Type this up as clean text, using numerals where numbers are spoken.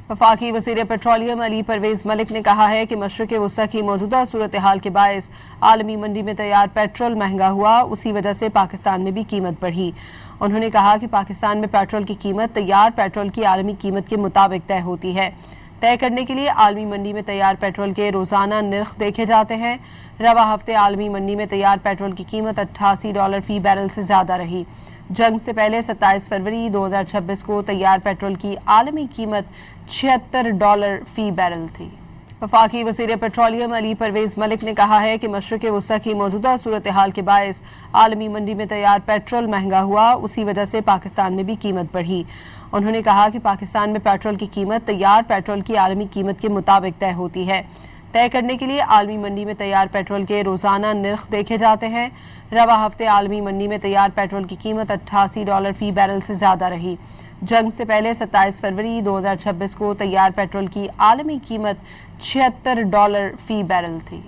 वफाकी वज़ीर पेट्रोलियम अली परवेज मलिक ने कहा है कि मशरिक़ वस्ता की मौजूदा सूरत हाल के बायस आलमी मंडी में तैयार पेट्रोल महंगा हुआ, उसी वजह से पाकिस्तान में भी कीमत बढ़ी। उन्होंने कहा कि पाकिस्तान में पेट्रोल की कीमत तैयार पेट्रोल की आलमी कीमत के मुताबिक तय होती है। तय करने के लिए आलमी मंडी में तैयार पेट्रोल के रोजाना निर्ख देखे जाते हैं। रवा हफ्ते आलमी मंडी में तैयार पेट्रोल की कीमत $88 फी बैरल से ज्यादा रही। जंग से पहले 27 फरवरी 2026 को तैयार पेट्रोल की आलमी कीमत $76 फी बैरल थी। वफाकी वज़ीर पेट्रोलियम अली परवेज मलिक ने कहा है कि मशरिक़ वस्ता की मौजूदा सूरत हाल के बायस आलमी मंडी में तैयार पेट्रोल महंगा हुआ, उसी वजह से पाकिस्तान में भी कीमत बढ़ी। उन्होंने कहा कि पाकिस्तान में पेट्रोल की कीमत तैयार पेट्रोल की आलमी कीमत के मुताबिक तय होती है। तय करने के लिए आलमी मंडी में तैयार पेट्रोल के रोजाना निर्ख देखे जाते हैं। रवा हफ्ते आलमी मंडी में तैयार पेट्रोल की कीमत $88 फी बैरल से ज्यादा रही। जंग से पहले 27 फरवरी 2026 को तैयार पेट्रोल की आलमी कीमत $76 फी बैरल थी।